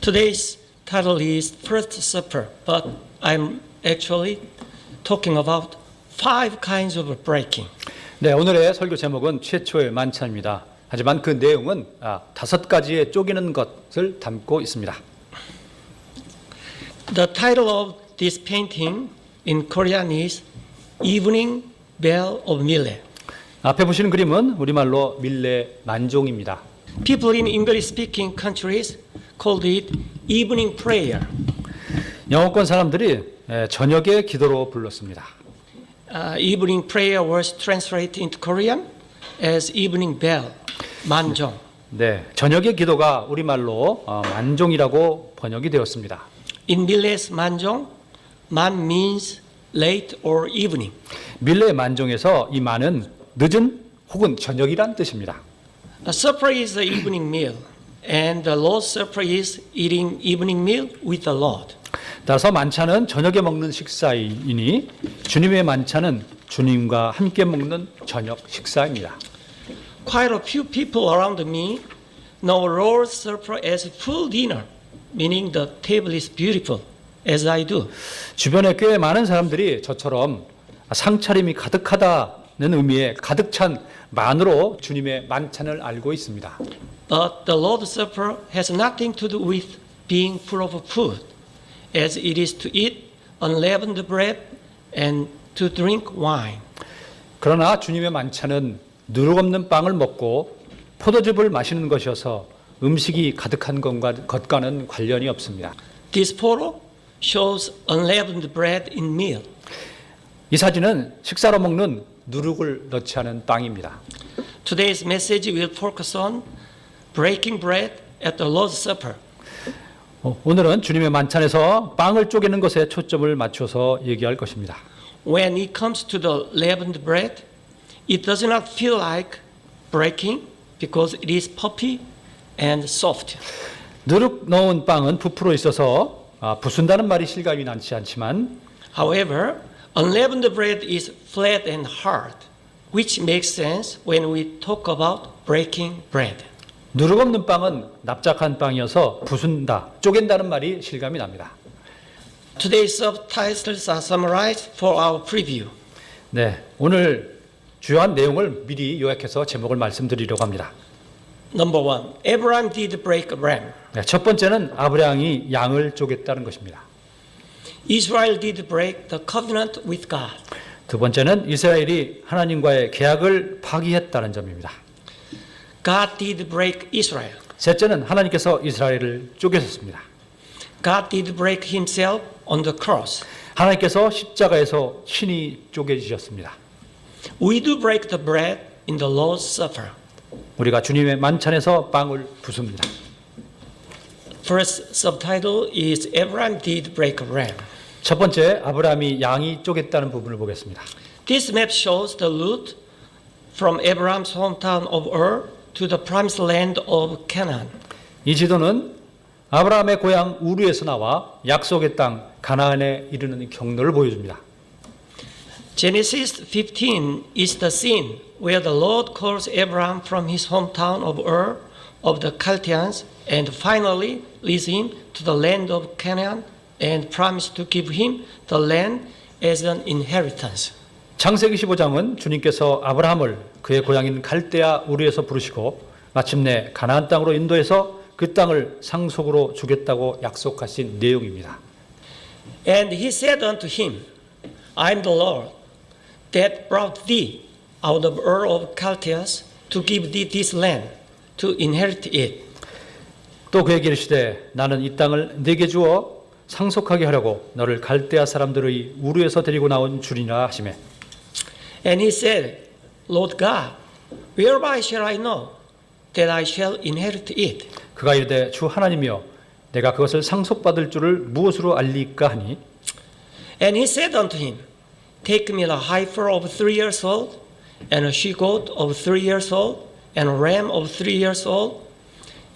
Today's title is First Supper, but I'm actually talking about 5 kinds of breaking. 네, 오늘의 설교 제목은 최초의 만찬입니다. 하지만 그 내용은 5가지의 쪼개는 것을 담고 있습니다. The title of this painting in Korean is Evening Bell of Mille. 앞에 보시는 그림은 우리말로 밀레 만종입니다. People in English-speaking countries called it evening prayer. 영어권 사람들이 저녁의 기도로 불렀습니다. Evening prayer was translated into Korean as evening bell, 만종. 네, 저녁의 기도가 우리말로 만종이라고 번역이 되었습니다. In Mille's 만종, 만 means late or evening. 밀레 만종에서 이 만은 늦은 혹은 저녁이란 뜻입니다. A supper is the evening meal, and the Lord's Supper is eating evening meal with the Lord. 따라서 만찬은 저녁에 먹는 식사이니 주님의 만찬은 주님과 함께 먹는 저녁 식사입니다. Quite a few people around me know Lord's Supper as full dinner, meaning the table is beautiful, as I do. 주변에 꽤 많은 사람들이 저처럼 상차림이 가득하다는 의미의 가득 찬 만으로 주님의 만찬을 알고 있습니다. But the Lord's Supper has nothing to do with being full of food, as it is to eat unleavened bread and to drink wine. 그러나 주님의 만찬은 누룩 없는 빵을 먹고 포도즙을 마시는 것이어서 음식이 가득한 것과는 관련이 없습니다. This photo shows unleavened bread in meal. 이 사진은 식사로 먹는 누룩을 넣지 않은 빵입니다. Today's message will focus on breaking bread at the Lord's Supper. 오늘은 주님의 만찬에서 빵을 쪼개는 것에 초점을 맞춰서 얘기할 것입니다. When it comes to the leavened bread, it does not feel like breaking because it is puffy and soft. 누룩 넣은 빵은 부풀어 있어서 부순다는 말이 실감이 나지 않지만 However, unleavened bread is flat and hard, which makes sense when we talk about breaking bread. 누룩 없는 빵은 납작한 빵이어서 부순다, 쪼갠다는 말이 실감이 납니다. Today's subtitles are summarized for our preview. 네, 오늘 주요한 내용을 미리 요약해서 제목을 말씀드리려고 합니다. Number 1, Abraham did break a ram. 네, 첫 번째는 아브라함이 양을 쪼갰다는 것입니다. Israel did break the covenant with God. 두 번째는 이스라엘이 하나님과의 계약을 파기했다는 점입니다. God did break Israel. 셋째는 하나님께서 이스라엘을 쪼개셨습니다. God did break himself on the cross. 하나님께서 십자가에서 친히 쪼개지셨습니다. We do break the bread in the Lord's Supper. 우리가 주님의 만찬에서 빵을 부숩니다. First subtitle is Abraham did break a ram. 첫 번째, 아브라함이 양이 쪼갰다는 부분을 보겠습니다. This map shows the route from Abraham's hometown of Ur to the promised land of Canaan. 이 지도는 아브라함의 고향 우르에서 나와 약속의 땅 가나안에 이르는 경로를 보여줍니다. Genesis 15 is the scene where the Lord calls Abraham from his hometown of Ur of the Chaldeans and finally leads him to the land of Canaan and promised to give him the land as an inheritance. 창세기 15장은 주님께서 아브라함을 그의 고향인 갈대아 우르에서 부르시고 마침내 가나안 땅으로 인도해서 그 땅을 상속으로 주겠다고 약속하신 내용입니다. And he said unto him, I am the Lord that brought thee out of Ur of Chaldeans to give thee this land to inherit it. 또 그에게 이르시되 나는 이 땅을 네게 주어 상속하게 하려고 너를 갈대아 사람들의 우르에서 데리고 나온 줄이라 하시매. And he said, Lord God, whereby shall I know that I shall inherit it? 그가 이르되 주 하나님이여 내가 그것을 상속받을 줄을 무엇으로 알리까 하니. And he said unto him, Take me a heifer of 3 years old, and a she-goat of 3 years old, and a ram of 3 years old,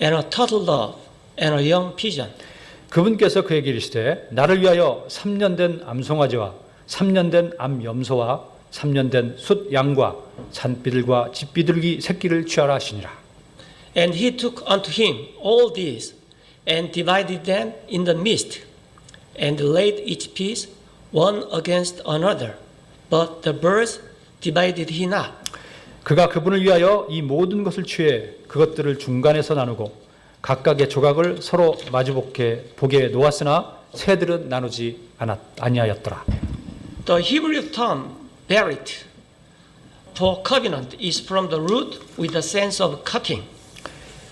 and a turtle dove, and a young pigeon. 그분께서 그에게 이르시되 나를 위하여 3년 된 암송아지와 3년 된 암염소와 3년 된 숫 양과 잔비들과 집비둘기 새끼를 취하라 하시니라. And he took unto him all these, and divided them in the midst, and laid each piece one against another. But the birds divided he not. 그가 그분을 위하여 이 모든 것을 취해 그것들을 중간에서 나누고 각각의 조각을 서로 보게 놓았으나 새들은 나누지 아니하였더라. The Hebrew term berit for covenant is from the root with the sense of cutting.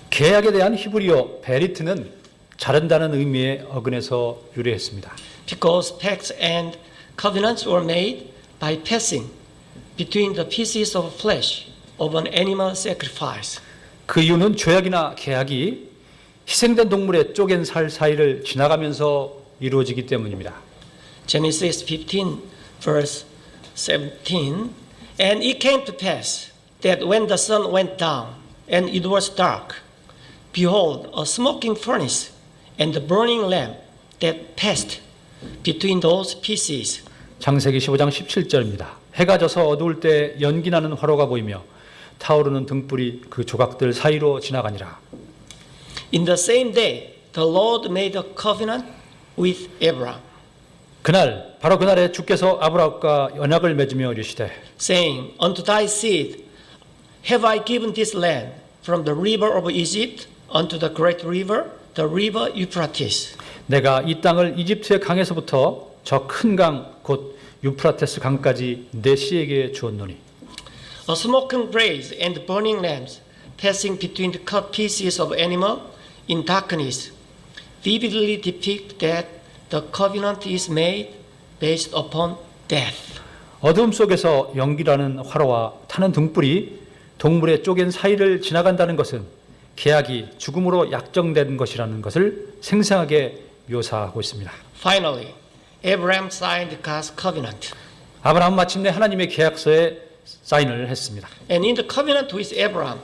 계약에 대한 히브리어 베리트는 자른다는 의미의 어근에서 유래했습니다. Because pacts and covenants were made by passing between the pieces of flesh of an animal sacrifice. 그 이유는 죄악이나 계약이 희생된 동물의 쪼갠 살 사이를 지나가면서 이루어지기 때문입니다. Genesis 15 verse 17 And it came to pass that when the sun went down and it was dark, behold, a smoking furnace and a burning lamp that passed between those pieces. 창세기 15장 17절입니다. 해가 져서 어두울 때 연기 나는 화로가 보이며 타오르는 등불이 그 조각들 사이로 지나가니라. In the same day, the Lord made a covenant with Abraham, 그날 바로 그날에 주께서 아브라함과 언약을 맺으며 이르시되 saying, Unto thy seed have I given this land from the river of Egypt unto the great river, the river Euphrates. 내가 이 땅을 이집트의 강에서부터 저 큰 강 곧 유프라테스 강까지 내 씨에게 주었노니. A smoking braise and burning lamps passing between the cut pieces of animal in darkness vividly depict that the covenant is made based upon death. 어두움 속에서 연기라는 화로와 타는 등불이 동물의 쪼갠 사이를 지나간다는 것은 계약이 죽음으로 약정된 것이라는 것을 생생하게 묘사하고 있습니다. Finally, Abraham signed God's covenant. 아브라함은 마침내 하나님의 계약서에 사인을 했습니다. And in the covenant with Abraham,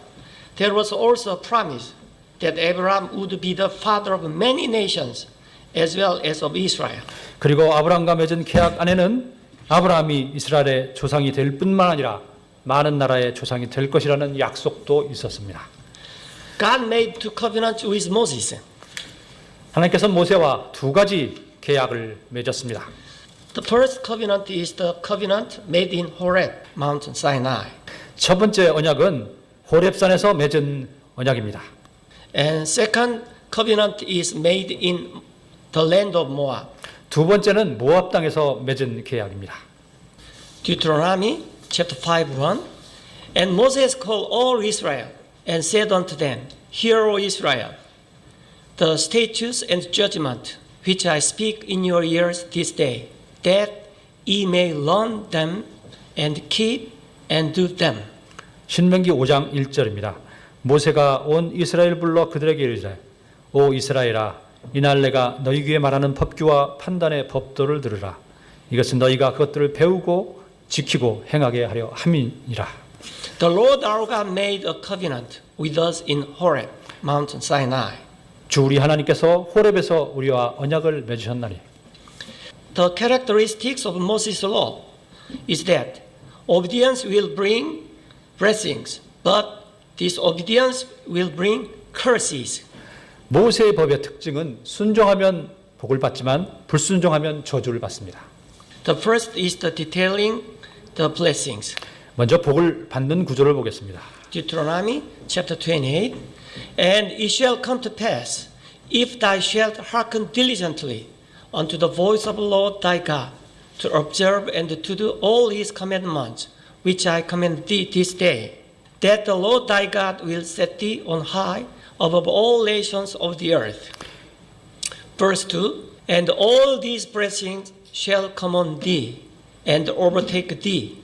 there was also a promise that Abraham would be the father of many nations as well as of Israel. 그리고 아브라함과 맺은 계약 안에는 아브라함이 이스라엘의 조상이 될 뿐만 아니라 많은 나라의 조상이 될 것이라는 약속도 있었습니다. God made two covenants with Moses. 하나님께서 모세와 두 가지 계약을 맺었습니다. The first covenant is the covenant made in Horeb, Mount Sinai. 첫 번째 언약은 호렙산에서 맺은 언약입니다. And second covenant is made in the land of Moab. 두 번째는 모압 땅에서 맺은 계약입니다. Deuteronomy chapter 5:1 And Moses called all Israel and said unto them, Hear, O Israel, the statutes and judgment which I speak in your ears this day, that ye may learn them and keep and do them. 신명기 5장 1절입니다. 모세가 온 이스라엘 불러 그들에게 이르되 오 이스라엘아 이날 내가 너희 귀에 말하는 법규와 판단의 법도를 들으라. 이것은 너희가 그것들을 배우고 지키고 행하게 하려 함이니라. The Lord our God made a covenant with us in Horeb, Mount Sinai. 주 우리 하나님께서 호렙에서 우리와 언약을 맺으셨나니. The characteristics of Moses' law is that obedience will bring blessings, but disobedience will bring curses. 모세의 법의 특징은 순종하면 복을 받지만 불순종하면 저주를 받습니다. The first is the detailing the blessings. 먼저 복을 받는 구조를 보겠습니다. Deuteronomy chapter 28. And it shall come to pass, if thou shalt hearken diligently unto the voice of the Lord thy God, to observe and to do all his commandments, which I command thee this day, that the Lord thy God will set thee on high above all nations of the earth. Verse 2, And all these blessings shall come on thee, and overtake thee,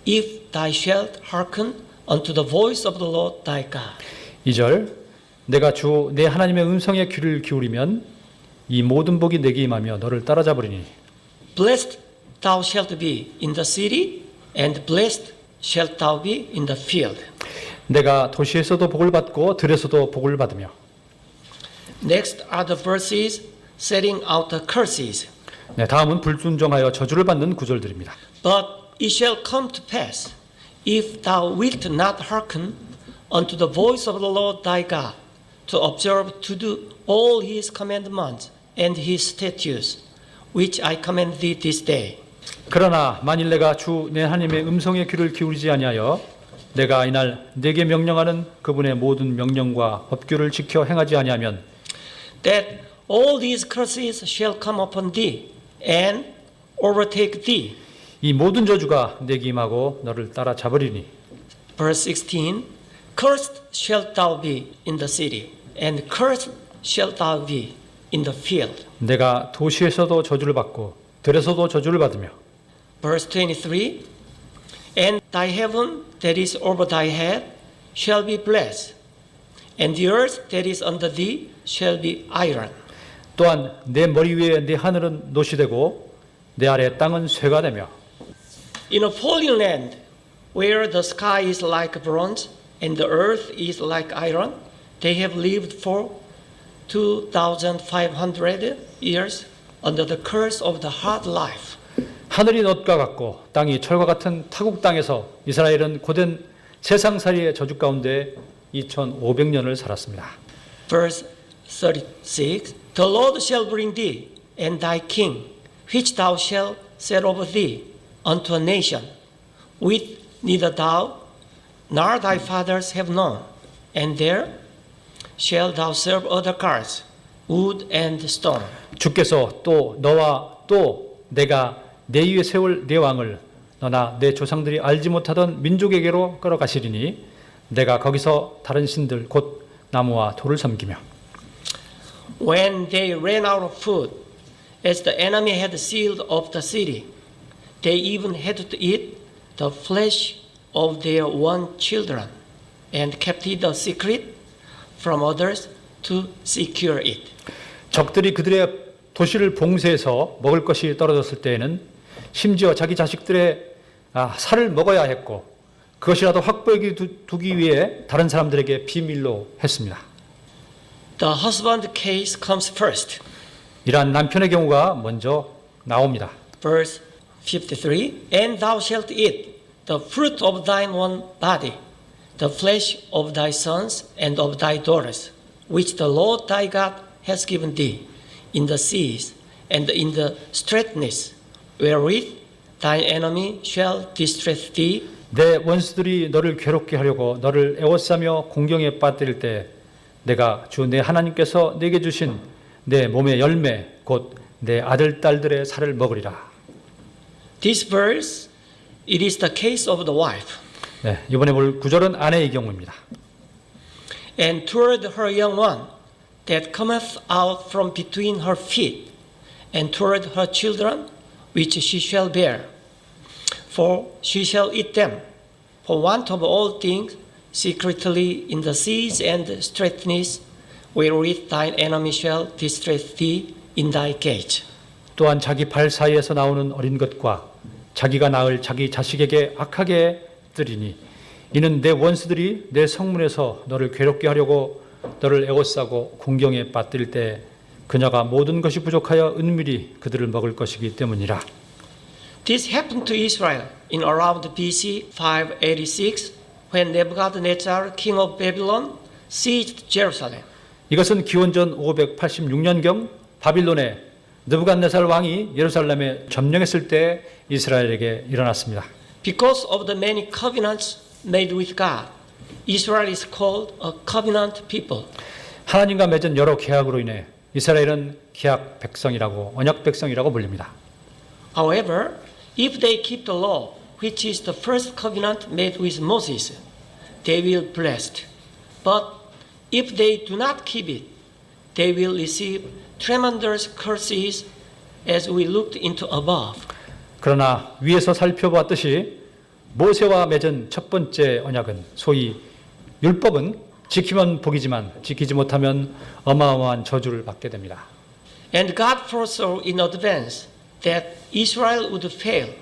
if thou shalt hearken unto the voice of the Lord thy God. 2절 내가 주 내 하나님의 음성에 귀를 기울이면 이 모든 복이 내게 임하며 너를 따라잡으리니. Blessed thou shalt be in the city, and blessed shalt thou be in the field. 내가 도시에서도 복을 받고 들에서도 복을 받으며. Next are the verses setting out the curses. 네, 다음은 불순종하여 저주를 받는 구절들입니다. But it shall come to pass, if thou wilt not hearken unto the voice of the Lord thy God, to observe to do all his commandments and his statutes, which I command thee this day. 그러나 만일 내가 주 내 하나님의 음성에 귀를 기울이지 아니하여 내가 이날 내게 명령하는 그분의 모든 명령과 법규를 지켜 행하지 아니하면 That all these curses shall come upon thee and overtake thee. 이 모든 저주가 내게 임하고 너를 따라잡으리니. Verse 16, cursed shalt thou be in the city, and cursed shalt thou be in the field. 내가 도시에서도 저주를 받고 들에서도 저주를 받으며. Verse 23, and thy heaven that is over thy head shall be blessed, and the earth that is under thee shall be iron. 또한 내 머리 위에 내 하늘은 노시 되고 내 아래 땅은 쇠가 되며. In a fallen land where the sky is like bronze and the earth is like iron, they have lived for 2,500 years under the curse of the hard life. 하늘이 놋과 같고 땅이 철과 같은 타국 땅에서 이스라엘은 고된 세상살이의 저주 가운데 2,500년을 살았습니다. Verse 36, the Lord shall bring thee and thy king, which thou shalt set over thee, unto a nation, which neither thou nor thy fathers have known, and there shalt thou serve other gods, wood and stone. 주께서 또 너와 또 내가 내 위에 세울 내 왕을 너나 내 조상들이 알지 못하던 민족에게로 끌어가시리니 내가 거기서 다른 신들 곧 나무와 돌을 섬기며. When they ran out of food, as the enemy had sealed up the city, they even had to eat the flesh of their own children, and kept it a secret from others to secure it. 적들이 그들의 도시를 봉쇄해서 먹을 것이 떨어졌을 때에는 심지어 자기 자식들의 살을 먹어야 했고 그것이라도 확보해 두기 위해 다른 사람들에게 비밀로 했습니다. The husband case comes first. 이러한 남편의 경우가 먼저 나옵니다. Verse 53, and thou shalt eat the fruit of thine own body, the flesh of thy sons and of thy daughters, which the Lord thy God has given thee in the seas and in the straitness, wherewith thine enemy shall distress thee. 내 원수들이 너를 괴롭게 하려고 너를 애워싸며 공경에 빠뜨릴 때 내가 주 내 하나님께서 내게 주신 내 몸의 열매 곧 내 아들 딸들의 살을 먹으리라. This verse, it is the case of the wife. 네, 이번에 볼 구절은 아내의 경우입니다. And toward her young one that cometh out from between her feet, and toward her children which she shall bear, for she shall eat them for want of all things secretly in the seas and straitness, wherewith thine enemy shall distress thee in thy gate. 또한 자기 발 사이에서 나오는 어린 것과 자기가 낳을 자기 자식에게 악하게 뜨리니 이는 내 원수들이 내 성문에서 너를 괴롭게 하려고 너를 애워싸고 공경에 빠뜨릴 때 그녀가 모든 것이 부족하여 은밀히 그들을 먹을 것이기 때문이라. This happened to Israel in around BC 586 when Nebuchadnezzar, king of Babylon, seized Jerusalem. 이것은 기원전 586년경 바빌론의 느부갓네살 왕이 예루살렘에 점령했을 때 이스라엘에게 일어났습니다. Because of the many covenants made with God, Israel is called a covenant people. 하나님과 맺은 여러 계약으로 인해 이스라엘은 계약 백성이라고 언약 백성이라고 불립니다. However, if they keep the law, which is the first covenant made with Moses, they will be blessed. But if they do not keep it, they will receive tremendous curses as we looked into above. 그러나 위에서 살펴보았듯이 모세와 맺은 첫 번째 언약은 소위 율법은 지키면 복이지만 지키지 못하면 어마어마한 저주를 받게 됩니다. And God foresaw in advance that Israel would fail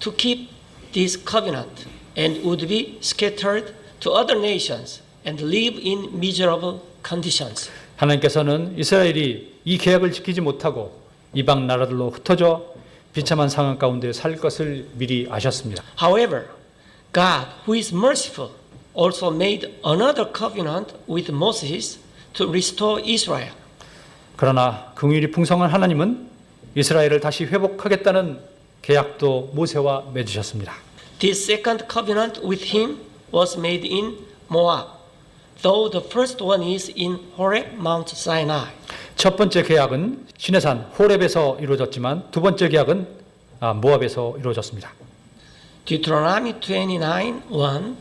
to keep this covenant and would be scattered to other nations and live in miserable conditions. 하나님께서는 이스라엘이 이 계약을 지키지 못하고 이방 나라들로 흩어져 비참한 상황 가운데 살 것을 미리 아셨습니다. However, God, who is merciful, also made another covenant with Moses to restore Israel. 그러나 긍휼이 풍성한 하나님은 이스라엘을 다시 회복하겠다는 계약도 모세와 맺으셨습니다. This second covenant with him was made in Moab, though the first one is in Horeb, Mount Sinai. 첫 번째 계약은 시내산 호렙에서 이루어졌지만 두 번째 계약은 모압에서 이루어졌습니다. Deuteronomy 29:1.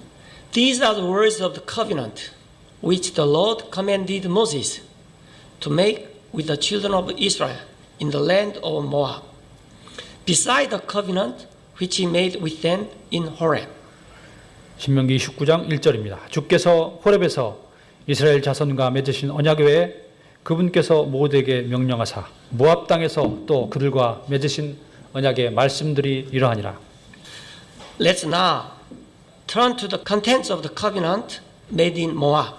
These are the words of the covenant which the Lord commanded Moses to make with the children of Israel in the land of Moab, beside the covenant which he made with them in Horeb. 신명기 19장 1절입니다. 주께서 호렙에서 이스라엘 자손과 맺으신 언약 외에 그분께서 모두에게 명령하사 모압 땅에서 또 그들과 맺으신 언약의 말씀들이 이러하니라. Let's now turn to the contents of the covenant made in Moab.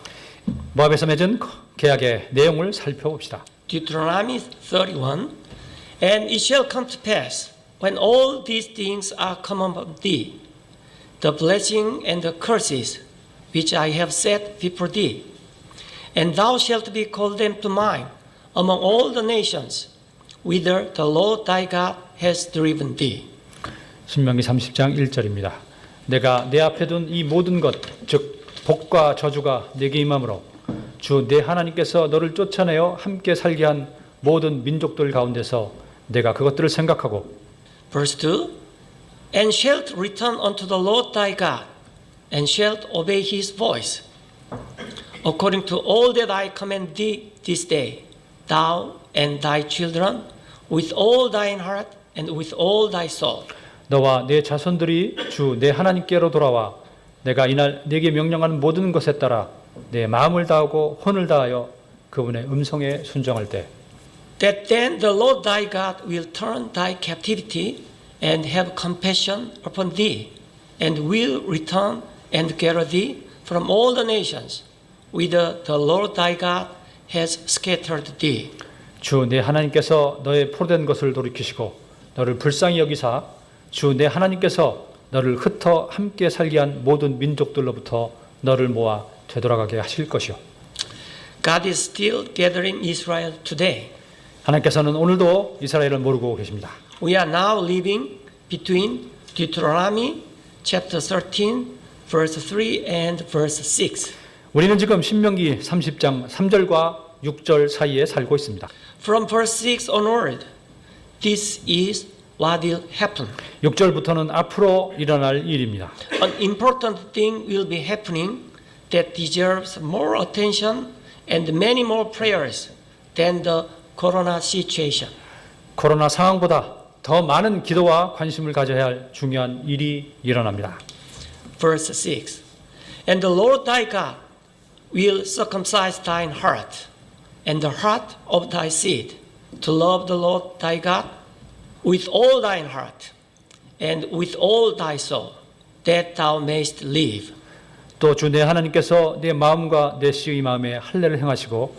모압에서 맺은 계약의 내용을 살펴봅시다. Deuteronomy 31. And it shall come to pass, when all these things are come upon thee, the blessing and the curses which I have set before thee, and thou shalt be called them to mind among all the nations, whither the Lord thy God has driven thee. 신명기 30장 1절입니다. 내가 내 앞에 둔 이 모든 것, 즉 복과 저주가 내게 임함으로 주 내 하나님께서 너를 쫓아내어 함께 살게 한 모든 민족들 가운데서 내가 그것들을 생각하고 Verse 2. And shalt return unto the Lord thy God, and shalt obey his voice, according to all that I command thee this day, thou and thy children, with all thine heart and with all thy soul. 너와 내 자손들이 주 내 하나님께로 돌아와 내가 이날 네게 명령하는 모든 것에 따라 내 마음을 다하고 혼을 다하여 그분의 음성에 순종할 때 That then the Lord thy God will turn thy captivity and have compassion upon thee, and will return and gather thee from all the nations, whither the Lord thy God has scattered thee. 주 내 하나님께서 너의 포로된 것을 돌이키시고 너를 불쌍히 여기사 주 내 하나님께서 너를 흩어 함께 살게 한 모든 민족들로부터 너를 모아 되돌아가게 하실 것이요. God is still gathering Israel today. 하나님께서는 오늘도 이스라엘을 모르고 계십니다. We are now living between Deuteronomy chapter 13, verse 3 and verse 6. 우리는 지금 신명기 30장 3절과 6절 사이에 살고 있습니다. From verse 6 onward, this is what will happen. 6절부터는 앞으로 일어날 일입니다. An important thing will be happening that deserves more attention and many more prayers than the corona situation. 코로나 상황보다 더 많은 기도와 관심을 가져야 할 중요한 일이 일어납니다. Verse 6. And the Lord thy God will circumcise thine heart and the heart of thy seed to love the Lord thy God with all thine heart and with all thy soul, that thou mayst live. 또 주 내 하나님께서 내 마음과 내 씨의 마음에 할례를 행하시고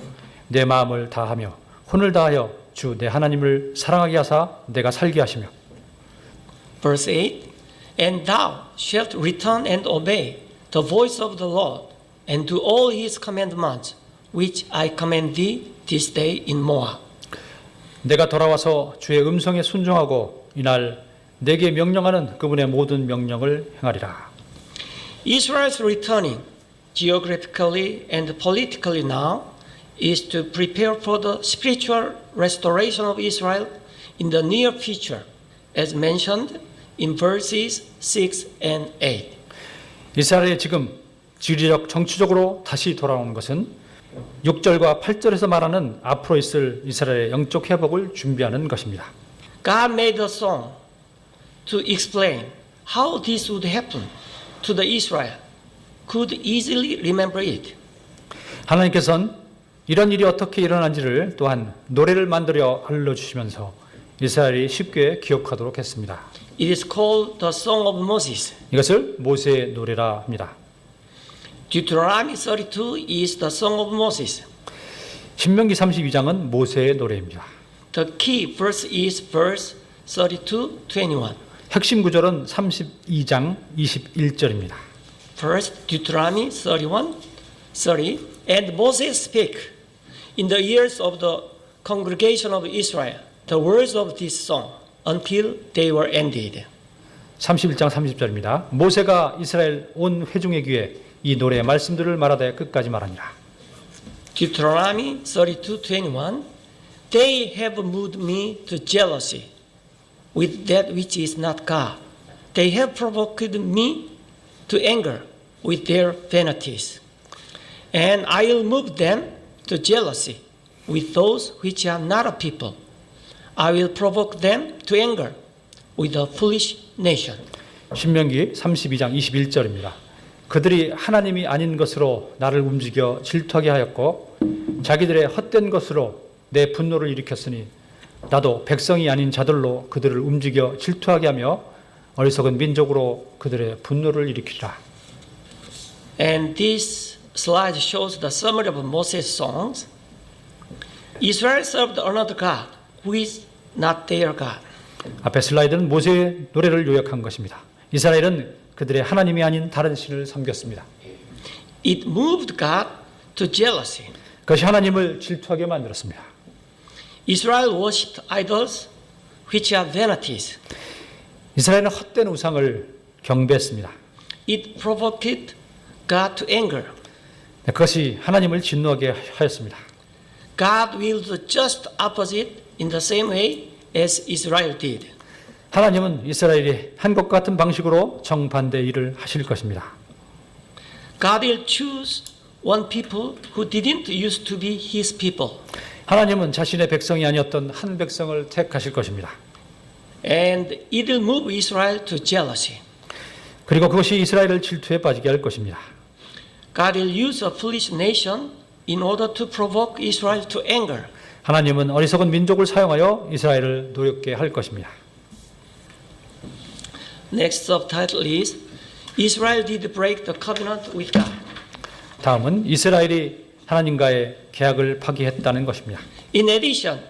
내 마음을 다하며 혼을 다하여 주 내 하나님을 사랑하게 하사 내가 살게 하시며. Verse 8. And thou shalt return and obey the voice of the Lord and do all his commandments which I command thee this day in Moab. 내가 돌아와서 주의 음성에 순종하고 이날 내게 명령하는 그분의 모든 명령을 행하리라. Israel's returning geographically and politically now is to prepare for the spiritual restoration of Israel in the near future, as mentioned in verses 6 and 8. 이스라엘이 지금 지리적 정치적으로 다시 돌아오는 것은 6절과 8절에서 말하는 앞으로 있을 이스라엘의 영적 회복을 준비하는 것입니다. God made a song to explain how this would happen to the Israel could easily remember it. 하나님께서는 이런 일이 어떻게 일어난지를 또한 노래를 만들어 알려주시면서 이스라엘이 쉽게 기억하도록 했습니다. It is called the Song of Moses. 이것을 모세의 노래라 합니다. Deuteronomy 32 is the Song of Moses. 신명기 32장은 모세의 노래입니다. The key verse is verse 32, 21. 핵심 구절은 32장 21절입니다. First, Deuteronomy 31, 30. And Moses spake in the ears of the congregation of Israel the words of this song until they were ended. 31장 30절입니다. 모세가 이스라엘 온 회중의 귀에 이 노래의 말씀들을 말하되 끝까지 말하니라. Deuteronomy 32:21 They have moved me to jealousy with that which is not God. They have provoked me to anger with their vanities. And I will move them to jealousy with those which are not a people. I will provoke them to anger with a foolish nation. 신명기 32장 21절입니다. 그들이 하나님이 아닌 것으로 나를 움직여 질투하게 하였고 자기들의 헛된 것으로 내 분노를 일으켰으니 나도 백성이 아닌 자들로 그들을 움직여 질투하게 하며 어리석은 민족으로 그들의 분노를 일으키리라. And this slide shows the summary of Moses' songs. Israel served another God who is not their God. 앞에 슬라이드는 모세의 노래를 요약한 것입니다. 이스라엘은 그들의 하나님이 아닌 다른 신을 섬겼습니다. It moved God to jealousy. 그것이 하나님을 질투하게 만들었습니다. Israel worshipped idols which are vanities. 이스라엘은 헛된 우상을 경배했습니다. It provoked God to anger. 그것이 하나님을 진노하게 하였습니다. God will do just opposite in the same way as Israel did. 하나님은 이스라엘이 한 것과 같은 방식으로 정반대 일을 하실 것입니다. God will choose one people who didn't used to be His people. 하나님은 자신의 백성이 아니었던 한 백성을 택하실 것입니다. And it will move Israel to jealousy. 그리고 그것이 이스라엘을 질투에 빠지게 할 것입니다. God will use a foolish nation in order to provoke Israel to anger. 하나님은 어리석은 민족을 사용하여 이스라엘을 노엽게 할 것입니다. Next subtitle is Israel did break the covenant with God. 다음은 이스라엘이 하나님과의 계약을 파기했다는 것입니다. In addition,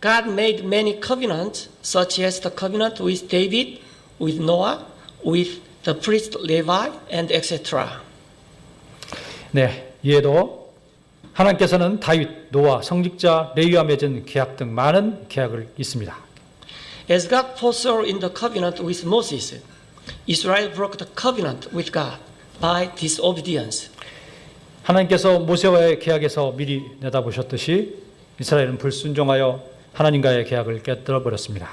God made many covenants, such as the covenant with David, with Noah, with the priest Levi, and etc. 네, 이에도 하나님께서는 다윗, 노아, 성직자, 레위와 맺은 계약 등 많은 계약을 있습니다. As God foresaw in the covenant with Moses, Israel broke the covenant with God by disobedience. 하나님께서 모세와의 계약에서 미리 내다보셨듯이 이스라엘은 불순종하여 하나님과의 계약을 깨뜨려 버렸습니다.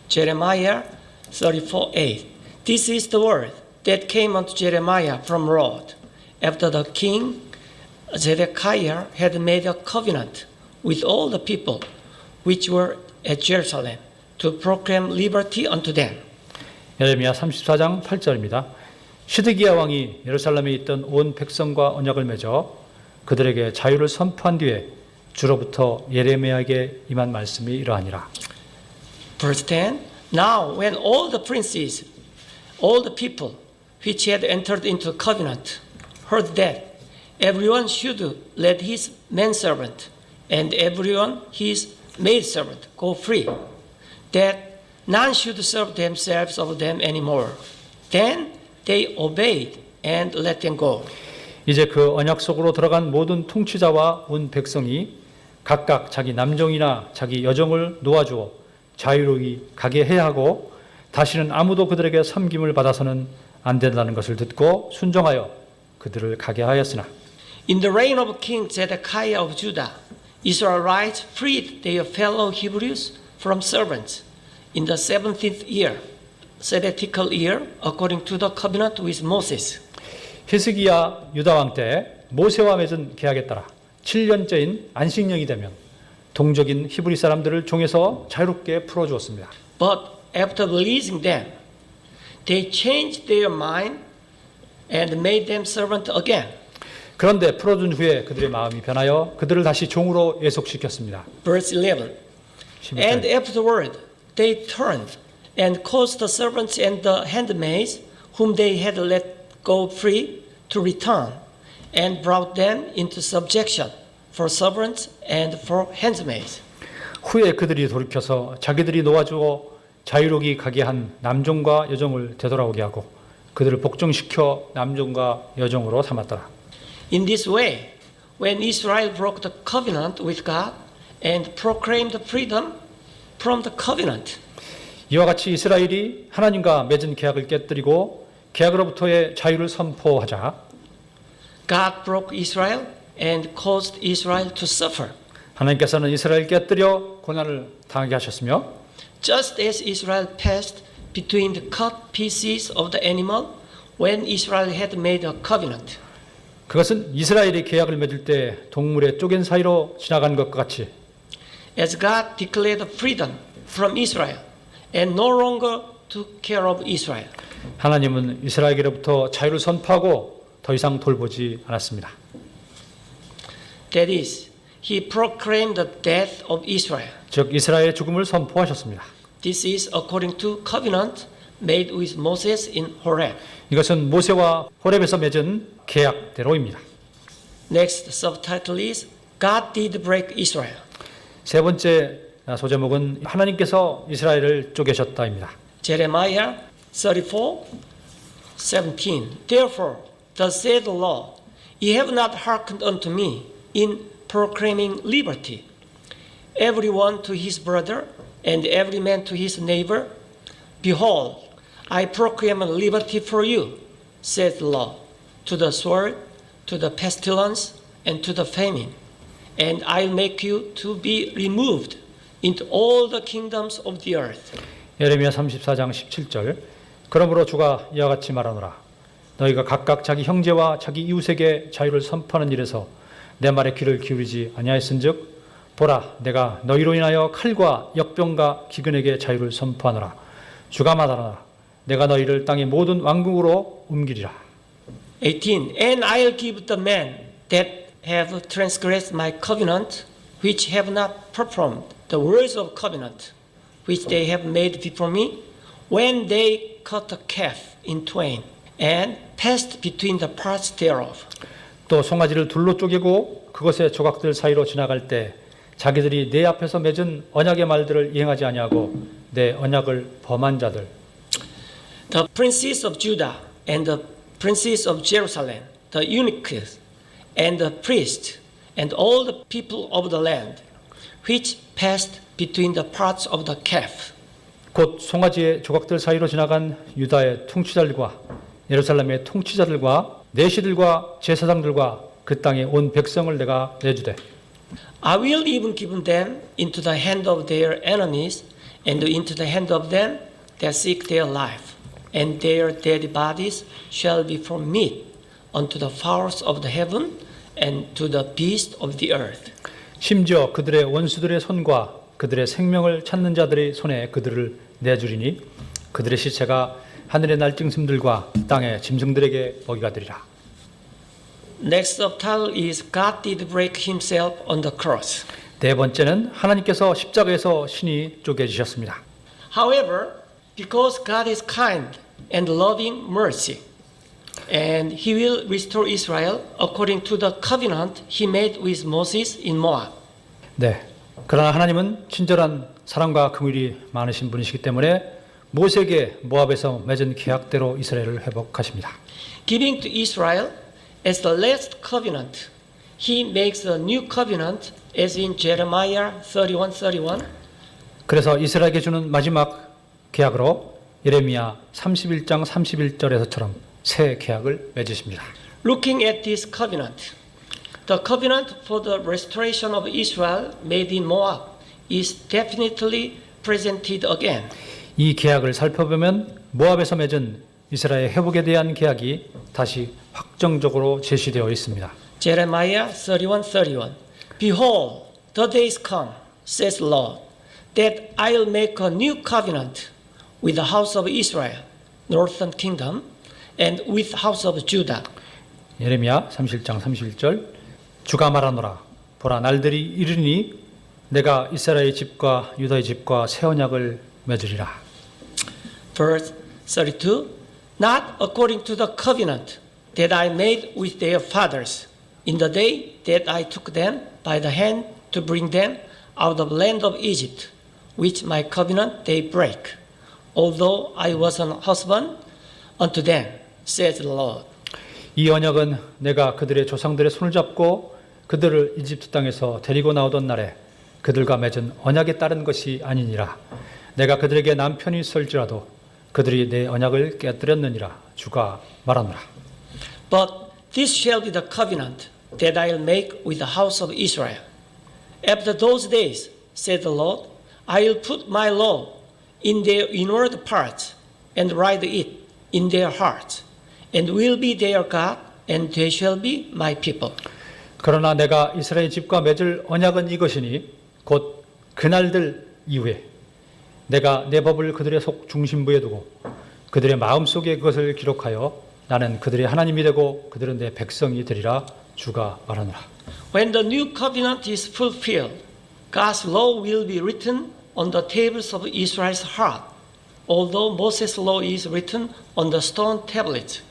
Jeremiah 34:8. This is the word that came unto Jeremiah from Lord, after the king Zedekiah had made a covenant with all the people which were at Jerusalem to proclaim liberty unto them. 예레미야 34장 8절입니다. 시드기야 왕이 예루살렘에 있던 온 백성과 언약을 맺어 그들에게 자유를 선포한 뒤에 주로부터 예레미야에게 임한 말씀이 이러하니라. Verse 10. Now when all the princes, all the people which had entered into the covenant heard that everyone should let his manservant and everyone his maidservant go free, that none should serve themselves of them anymore, then they obeyed and let them go. 이제 그 언약 속으로 들어간 모든 통치자와 온 백성이 각각 자기 남종이나 자기 여종을 놓아주어 자유로이 가게 해야 하고 다시는 아무도 그들에게 섬김을 받아서는 안 된다는 것을 듣고 순종하여 그들을 가게 하였으나 In the reign of King Zedekiah of Judah, Israelites freed their fellow Hebrews from servants in the 17th year, Seditical year, according to the covenant with Moses. 히스기야 유다 왕 때 모세와 맺은 계약에 따라 7년째인 안식년이 되면 동족인 히브리 사람들을 종에서 자유롭게 풀어주었습니다. But after releasing them, they changed their mind and made them servant again. 그런데 풀어준 후에 그들의 마음이 변하여 그들을 다시 종으로 예속시켰습니다. Verse 11. And afterward they turned and caused the servants and the handmaids whom they had let go free to return and brought them into subjection for servants and for handmaids. 후에 그들이 돌이켜서 자기들이 놓아주어 자유롭게 가게 한 남종과 여종을 되돌아오게 하고 그들을 복종시켜 남종과 여종으로 삼았더라. In this way, when Israel broke the covenant with God and proclaimed freedom from the covenant. 이와 같이 이스라엘이 하나님과 맺은 계약을 깨뜨리고 계약으로부터의 자유를 선포하자 God broke Israel and caused Israel to suffer. 하나님께서는 이스라엘 깨뜨려 고난을 당하게 하셨으며 Just as Israel passed between the cut pieces of the animal when Israel had made a covenant. 그것은 이스라엘이 계약을 맺을 때 동물의 쪼갠 사이로 지나간 것과 같이 As God declared freedom from Israel and no longer took care of Israel. 하나님은 이스라엘에게로부터 자유를 선포하고 더 이상 돌보지 않았습니다. That is, he proclaimed the death of Israel. 즉 이스라엘의 죽음을 선포하셨습니다. This is according to covenant made with Moses in Horeb. 이것은 모세와 호렙에서 맺은 계약대로입니다. Next subtitle is God did break Israel. 세 번째 소제목은 하나님께서 이스라엘을 쪼개셨다입니다. Jeremiah 34:17. Therefore, thus saith the Lord, ye have not hearkened unto me in proclaiming liberty, every one to his brother, and every man to his neighbor. Behold, I proclaim liberty for you, saith the Lord, to the sword, to the pestilence, and to the famine. And I'll make you to be removed into all the kingdoms of the earth. 예레미야 34장 17절 그러므로 주가 이와 같이 말하노라 너희가 각각 자기 형제와 자기 이웃에게 자유를 선포하는 일에서 내 말에 귀를 기울이지 아니하였은즉 보라 내가 너희로 인하여 칼과 역병과 기근에게 자유를 선포하노라 주가 말하노라 내가 너희를 땅의 모든 왕국으로 옮기리라. 18. And I'll give the men that have transgressed my covenant, which have not performed the words of covenant, which they have made before me, when they cut the calf in twain, and passed between the parts thereof. 또 송아지를 둘로 쪼개고 그것의 조각들 사이로 지나갈 때 자기들이 내 앞에서 맺은 언약의 말들을 이행하지 아니하고 내 언약을 범한 자들 The princes of Judah and the princes of Jerusalem, the eunuchs and the priests, and all the people of the land, which passed between the parts of the calf. 곧 송아지의 조각들 사이로 지나간 유다의 통치자들과 예루살렘의 통치자들과 내시들과 제사장들과 그 땅의 온 백성을 내가 내주되 I will even give them into the hand of their enemies and into the hand of them that seek their life, and their dead bodies shall be for meat unto the fowls of the heaven and to the beasts of the earth. 심지어 그들의 원수들의 손과 그들의 생명을 찾는 자들의 손에 그들을 내주리니 그들의 시체가 하늘의 날짐승들과 땅의 짐승들에게 먹이가 되리라. Next subtitle is God did break himself on the cross. 네 번째는 하나님께서 십자가에서 신이 쪼개지셨습니다. However, because God is kind and loving mercy, and he will restore Israel according to the covenant he made with Moses in Moab. 네. 그러나 하나님은 친절한 사랑과 긍휼이 많으신 분이시기 때문에 모세에게 모압에서 맺은 계약대로 이스라엘을 회복하십니다. Giving to Israel as the last covenant, he makes a new covenant as in Jeremiah 31:31. 그래서 이스라엘에게 주는 마지막 계약으로 예레미야 31장 31절에서처럼 새 계약을 맺으십니다. Looking at this covenant, the covenant for the restoration of Israel made in Moab is definitely presented again. 이 계약을 살펴보면 모압에서 맺은 이스라엘 회복에 대한 계약이 다시 확정적으로 제시되어 있습니다. Jeremiah 31:31. Behold, the days come, says the Lord, that I'll make a new covenant with the house of Israel, northern kingdom, and with house of Judah. 예레미야 31장 31절 주가 말하노라 보라 날들이 이르니 내가 이스라엘 집과 유다의 집과 새 언약을 맺으리라. Verse 32. Not according to the covenant that I made with their fathers in the day that I took them by the hand to bring them out of the land of Egypt, which my covenant they break, although I was an husband unto them, says the Lord. 이 언약은 내가 그들의 조상들의 손을 잡고 그들을 이집트 땅에서 데리고 나오던 날에 그들과 맺은 언약에 따른 것이 아니니라. 내가 그들에게 남편이 있을지라도 그들이 내 언약을 깨뜨렸느니라. 주가 말하노라. But this shall be the covenant that I'll make with the house of Israel. After those days, said the Lord, I'll put my law in their inward parts and write it in their hearts, and will be their God, and they shall be my people. 그러나 내가 이스라엘 집과 맺을 언약은 이것이니 곧 그날들 이후에 내가 내 법을 그들의 속 중심부에 두고 그들의 마음속에 그것을 기록하여 나는 그들의 하나님이 되고 그들은 내 백성이 되리라. 주가 말하노라. When the new covenant is fulfilled, God's law will be written on the tables of Israel's heart, although Moses' law is written on the stone tablets.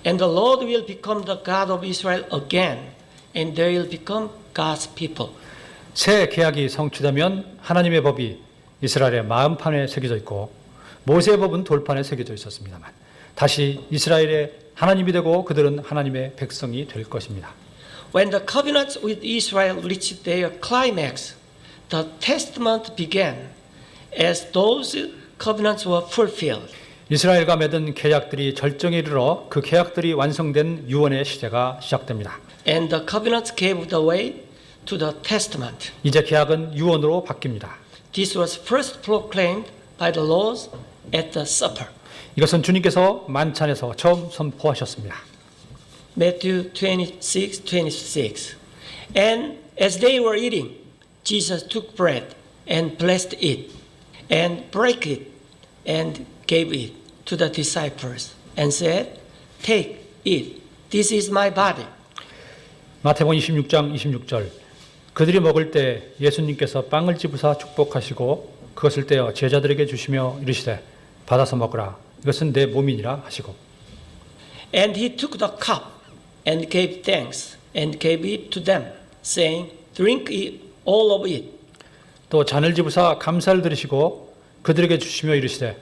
And the Lord will become the God of Israel again, and they will become God's people. 새 계약이 성취되면 하나님의 법이 이스라엘의 마음판에 새겨져 있고 모세의 법은 돌판에 새겨져 있었습니다만 다시 이스라엘의 하나님이 되고 그들은 하나님의 백성이 될 것입니다. When the covenants with Israel reached their climax, the testament began as those covenants were fulfilled. 이스라엘과 맺은 계약들이 절정에 이르러 그 계약들이 완성된 유언의 시대가 시작됩니다. And the covenants gave the way to the testament. 이제 계약은 유언으로 바뀝니다. This was first proclaimed by the Lord at the supper. 이것은 주님께서 만찬에서 처음 선포하셨습니다. Matthew 26:26. And as they were eating, Jesus took bread and blessed it and broke it and gave it to the disciples and said, Take, eat. This is my body. 마태복음 26장 26절. 그들이 먹을 때 예수님께서 빵을 집으사 축복하시고 그것을 떼어 제자들에게 주시며 이르시되 받아서 먹으라. 이것은 내 몸이니라 하시고. And he took the cup and gave thanks and gave it to them, saying, Drink it, all of it. 또 잔을 집으사 감사를 드리시고 그들에게 주시며 이르시되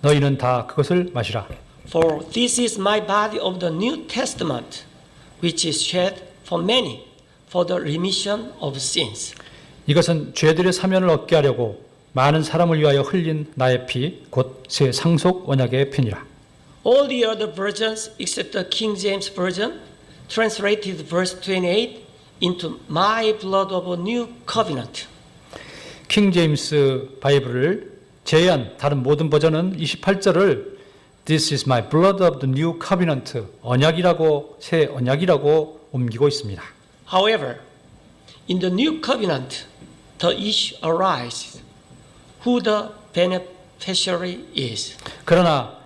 너희는 다 그것을 마시라. For this is my body of the New Testament, which is shed for many for the remission of sins. 이것은 죄들의 사면을 얻게 하려고 많은 사람을 위하여 흘린 나의 피, 곧 새 상속 언약의 피니라. All the other versions, except the King James Version, translated verse 28 into my blood of a new covenant. 킹 제임스 바이블을 제외한 다른 모든 버전은 28절을 This is my blood of the new covenant, 언약이라고, 새 언약이라고 옮기고 있습니다. However, in the new covenant, the issue arises who the beneficiary is. 그러나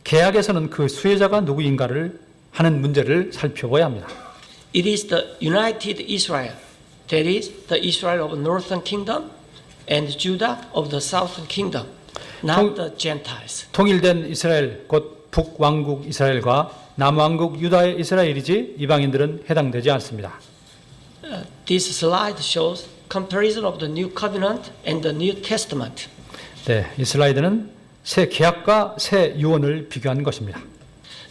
계약에서는 그 수혜자가 누구인가를 하는 문제를 살펴봐야 합니다. It is the united Israel, that is, the Israel of the northern kingdom and Judah of the southern kingdom, not the Gentiles. 통일된 이스라엘, 곧 북왕국 이스라엘과 남왕국 유다의 이스라엘이지 이방인들은 해당되지 않습니다. This slide shows comparison of the New Covenant and the New Testament. 네, 이 슬라이드는 새 계약과 새 유언을 비교한 것입니다.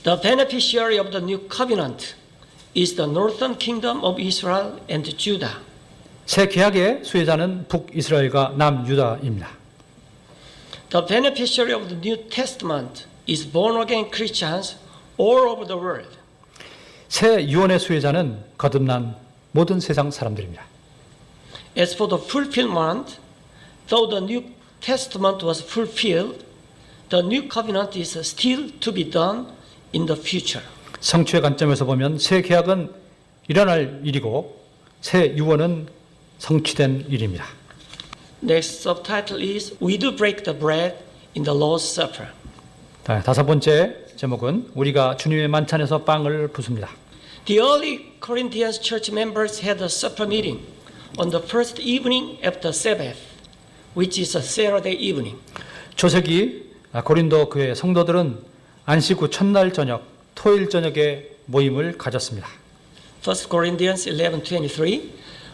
The beneficiary of the New Covenant is the northern kingdom of Israel and Judah. 새 계약의 수혜자는 북이스라엘과 남유다입니다. The beneficiary of the New Testament is born-again Christians all over the world. 새 유언의 수혜자는 거듭난 모든 세상 사람들입니다. As for the fulfillment, though the New Testament was fulfilled, the New Covenant is still to be done in the future. 성취의 관점에서 보면 새 계약은 일어날 일이고 새 유언은 성취된 일입니다. Next subtitle is We do break the bread in the Lord's Supper. 다섯 번째 제목은 우리가 주님의 만찬에서 빵을 부숩니다. The early Corinthians church members had a supper meeting on the first evening after Sabbath, which is a Saturday evening. 초세기 고린도 교회 성도들은 안식 후 첫날 저녁, 토요일 저녁에 모임을 가졌습니다. 1 Corinthians 11:23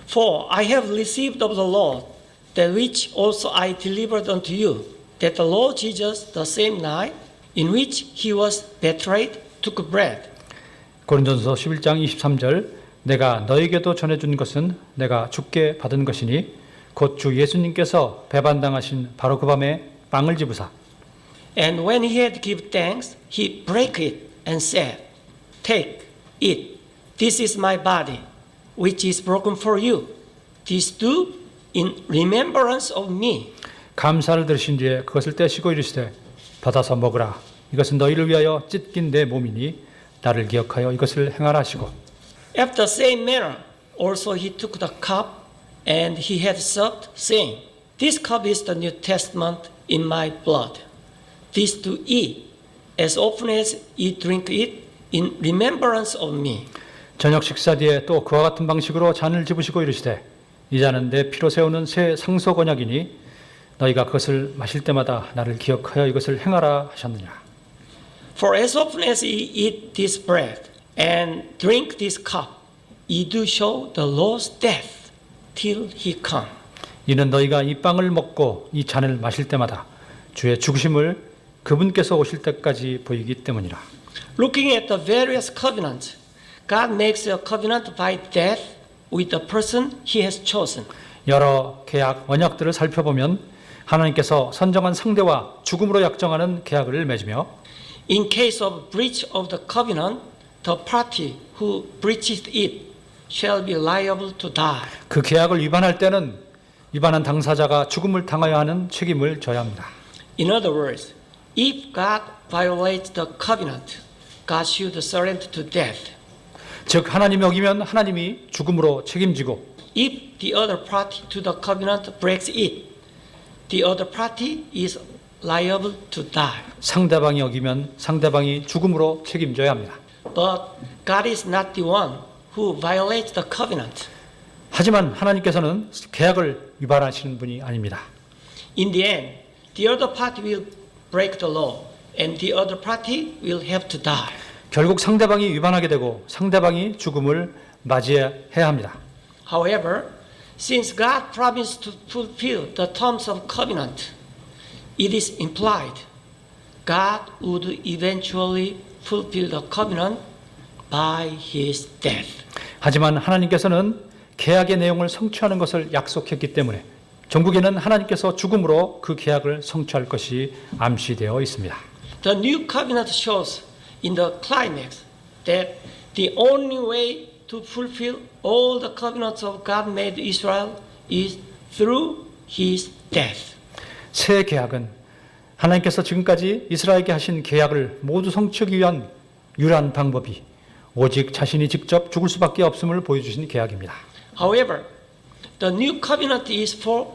For I have received of the Lord that which also I delivered unto you, that the Lord Jesus, the same night in which he was betrayed, took bread. 고린도전서 11장 23절 내가 너에게도 전해준 것은 내가 주께 받은 것이니 곧 주 예수님께서 배반당하신 바로 그 밤에 빵을 집으사 And when he had given thanks, he broke it and said, Take, eat. This is my body, which is broken for you. This do in remembrance of me. 감사를 들으신 뒤에 그것을 떼시고 이르시되 받아서 먹으라. 이것은 너희를 위하여 찢긴 내 몸이니 나를 기억하여 이것을 행하라 하시고 After the same manner, also he took the cup, and he had supped, saying, This cup is the New Testament in my blood. This do eat, as often as ye drink it, in remembrance of me. 저녁 식사 뒤에 또 그와 같은 방식으로 잔을 집으시고 이르시되 이 잔은 내 피로 세우는 새 상속 언약이니 너희가 그것을 마실 때마다 나를 기억하여 이것을 행하라 하셨느냐. For as often as ye eat this bread and drink this cup, ye do show the Lord's death till he come. 이는 너희가 이 빵을 먹고 이 잔을 마실 때마다 주의 죽으심을 그분께서 오실 때까지 보이기 때문이라. Looking at the various covenants, God makes a covenant by death with the person he has chosen. 여러 계약 언약들을 살펴보면 하나님께서 선정한 상대와 죽음으로 약정하는 계약을 맺으며 In case of breach of the covenant, the party who breaches it shall be liable to die. 그 계약을 위반할 때는 위반한 당사자가 죽음을 당하여 하는 책임을 져야 합니다. In other words, if God violates the covenant, God should surrender to death. 즉 하나님이 어기면 하나님이 죽음으로 책임지고 If the other party to the covenant breaks it, the other party is liable to die. 상대방이 어기면 상대방이 죽음으로 책임져야 합니다. But God is not the one who violates the covenant. 하지만 하나님께서는 계약을 위반하시는 분이 아닙니다. In the end, the other party will break the law, and the other party will have to die. 결국 상대방이 위반하게 되고 상대방이 죽음을 맞이해야 합니다. However, since God promised to fulfill the terms of covenant, it is implied God would eventually fulfill the covenant by his death. 하지만 하나님께서는 계약의 내용을 성취하는 것을 약속했기 때문에 전국에는 하나님께서 죽음으로 그 계약을 성취할 것이 암시되어 있습니다. The new covenant shows in the climax that the only way to fulfill all the covenants of God made Israel is through his death. 새 계약은 하나님께서 지금까지 이스라엘에게 하신 계약을 모두 성취하기 위한 유일한 방법이 오직 자신이 직접 죽을 수밖에 없음을 보여주신 계약입니다. However, the new covenant is for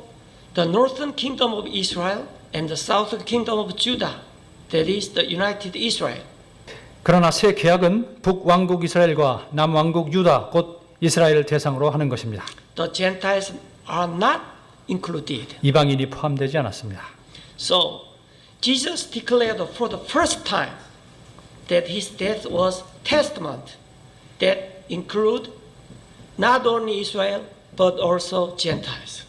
the northern kingdom of Israel and the southern kingdom of Judah, that is the united Israel. 그러나 새 계약은 북왕국 이스라엘과 남왕국 유다 곧 이스라엘을 대상으로 하는 것입니다. The Gentiles are not included. 이방인이 포함되지 않았습니다. So, Jesus declared for the first time that his death was testament that include not only Israel but also Gentiles.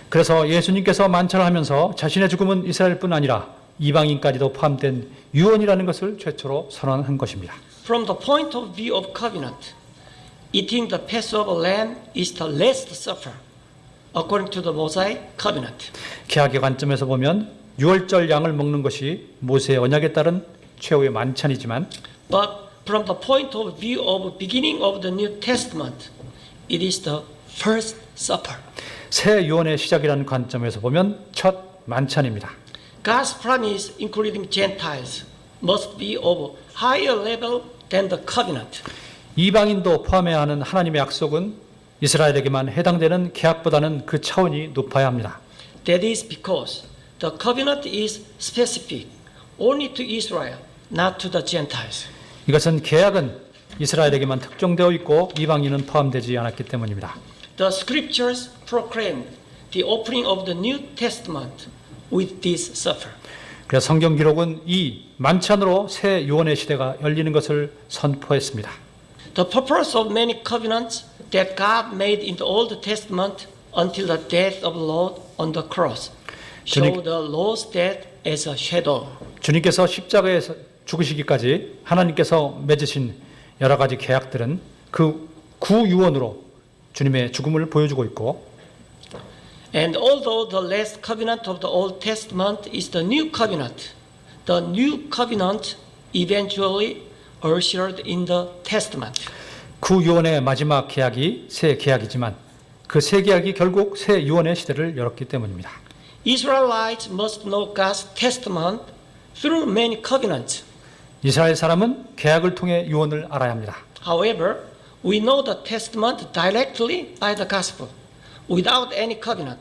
그래서 예수님께서 만찬하면서 자신의 죽음은 이스라엘뿐 아니라 이방인까지도 포함된 유언이라는 것을 최초로 선언한 것입니다. From the point of view of covenant, eating the Passover lamb is the last supper, according to the Mosaic covenant. 계약의 관점에서 보면 유월절 양을 먹는 것이 모세의 언약에 따른 최후의 만찬이지만 But from the point of view of beginning of the New Testament, it is the first supper. 새 유언의 시작이라는 관점에서 보면 첫 만찬입니다. God's promise, including Gentiles, must be of higher level than the covenant. 이방인도 포함해야 하는 하나님의 약속은 이스라엘에게만 해당되는 계약보다는 그 차원이 높아야 합니다. That is because the covenant is specific only to Israel, not to the Gentiles. 이것은 계약은 이스라엘에게만 특정되어 있고 이방인은 포함되지 않았기 때문입니다. The scriptures proclaim the opening of the New Testament with this supper. 그래서 성경 기록은 이 만찬으로 새 유언의 시대가 열리는 것을 선포했습니다. The purpose of many covenants that God made in the Old Testament until the death of the Lord on the cross show the Lord's death as a shadow. 주님께서 십자가에서 죽으시기까지 하나님께서 맺으신 여러 가지 계약들은 그 구유언으로 주님의 죽음을 보여주고 있고 And although the last covenant of the Old Testament is the new covenant eventually ushered in the Testament. 구유언의 마지막 계약이 새 계약이지만 그 새 계약이 결국 새 유언의 시대를 열었기 때문입니다. Israelites must know God's testament through many covenants. 이스라엘 사람은 계약을 통해 유언을 알아야 합니다. However, we know the testament directly by the gospel, without any covenant.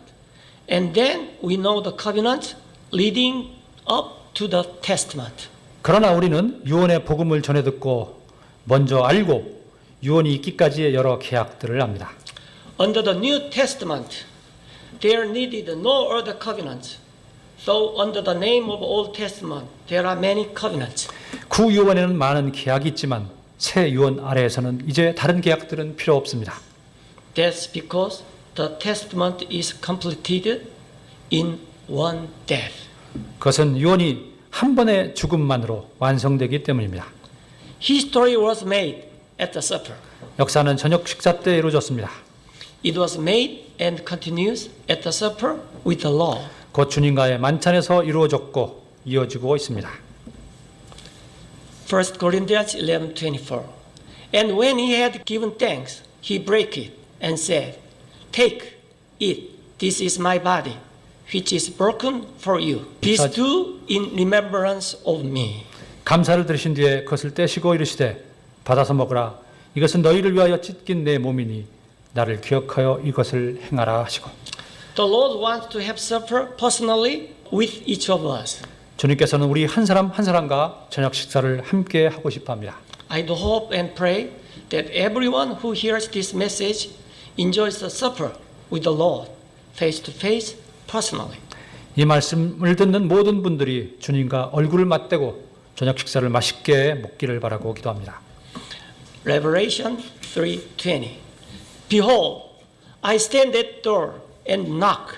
And then we know the covenant leading up to the testament. 그러나 우리는 유언의 복음을 전해 듣고 먼저 알고 유언이 있기까지의 여러 계약들을 압니다. Under the New Testament, there needed no other covenants. So under the name of Old Testament, there are many covenants. 구유언에는 많은 계약이 있지만 새 유언 아래에서는 이제 다른 계약들은 필요 없습니다. That's because the testament is completed in one death. 그것은 유언이 한 번의 죽음만으로 완성되기 때문입니다. History was made at the supper. 역사는 저녁 식사 때 이루어졌습니다. It was made and continues at the supper with the law. 곧 주님과의 만찬에서 이루어졌고 이어지고 있습니다. 1 Corinthians 11:24. And when he had given thanks, he broke it and said, "Take, eat. This is my body, which is broken for you. This do in remembrance of me." 감사를 들으신 뒤에 그것을 떼시고 이르시되 받아서 먹으라. 이것은 너희를 위하여 찢긴 내 몸이니 나를 기억하여 이것을 행하라 하시고. The Lord wants to have supper personally with each of us. 주님께서는 우리 한 사람 한 사람과 저녁 식사를 함께 하고 싶어 합니다. I do hope and pray that everyone who hears this message enjoys the supper with the Lord face to face personally. 이 말씀을 듣는 모든 분들이 주님과 얼굴을 맞대고 저녁 식사를 맛있게 먹기를 바라고 기도합니다. Revelation 3:20. Behold, I stand at the door and knock.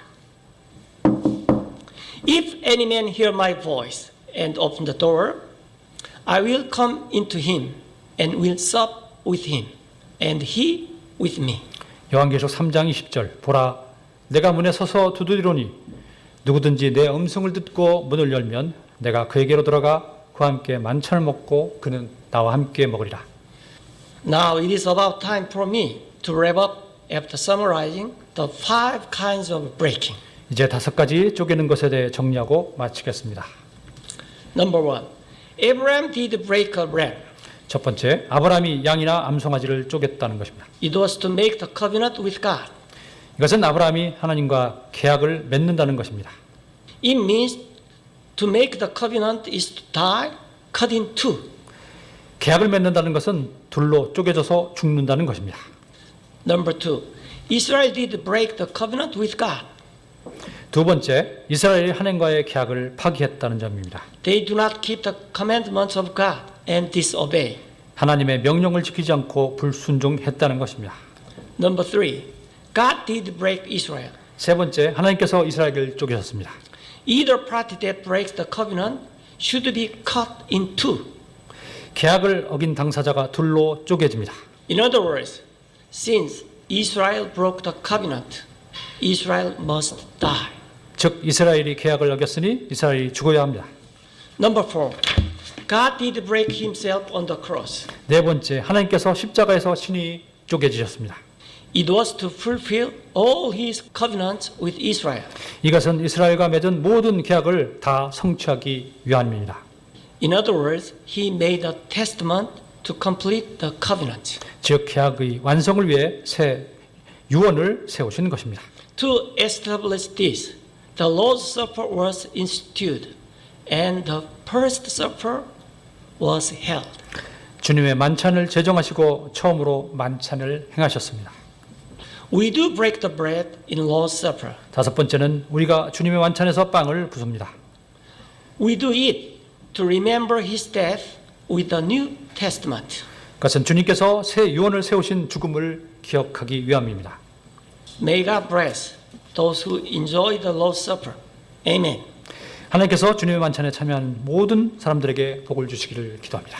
If any man hear my voice and open the door, I will come into him and will sup with him, and he with me. 요한계시록 3장 20절 보라 내가 문에 서서 두드리노니 누구든지 내 음성을 듣고 문을 열면 내가 그에게로 들어가 그와 함께 만찬을 먹고 그는 나와 함께 먹으리라. Now it is about time for me to wrap up after summarizing the 5 kinds of breaking. 이제 5가지 쪼개는 것에 대해 정리하고 마치겠습니다. Number 1. Abraham did break a ram. 첫 번째, 아브라함이 양이나 암송아지를 쪼갰다는 것입니다. It was to make the covenant with God. 이것은 아브라함이 하나님과 계약을 맺는다는 것입니다. It means to make the covenant is to die, cut in two. 계약을 맺는다는 것은 둘로 쪼개져서 죽는다는 것입니다. Number 2. Israel did break the covenant with God. 두 번째, 이스라엘이 하나님과의 계약을 파기했다는 점입니다. They do not keep the commandments of God and disobey. 하나님의 명령을 지키지 않고 불순종했다는 것입니다. Number 3. God did break Israel. 세 번째, 하나님께서 이스라엘을 쪼개셨습니다. Either party that breaks the covenant should be cut in two. 계약을 어긴 당사자가 둘로 쪼개집니다. In other words, since Israel broke the covenant, Israel must die. 즉 이스라엘이 계약을 어겼으니 이스라엘이 죽어야 합니다. Number 4. God did break himself on the cross. 네 번째, 하나님께서 십자가에서 친히 쪼개지셨습니다. It was to fulfill all his covenants with Israel. 이것은 이스라엘과 맺은 모든 계약을 다 성취하기 위함입니다. In other words, he made a testament to complete the covenant. 즉 계약의 완성을 위해 새 유언을 세우신 것입니다. To establish this, the Lord's Supper was instituted, and the first supper was held. 주님의 만찬을 제정하시고 처음으로 만찬을 행하셨습니다. We do break the bread in Lord's Supper. 다섯 번째는 우리가 주님의 만찬에서 빵을 부숩니다. We do eat to remember his death with the New Testament. 그것은 주님께서 새 유언을 세우신 죽음을 기억하기 위함입니다. May God bless those who enjoy the Lord's Supper. Amen. 하나님께서 주님의 만찬에 참여한 모든 사람들에게 복을 주시기를 기도합니다.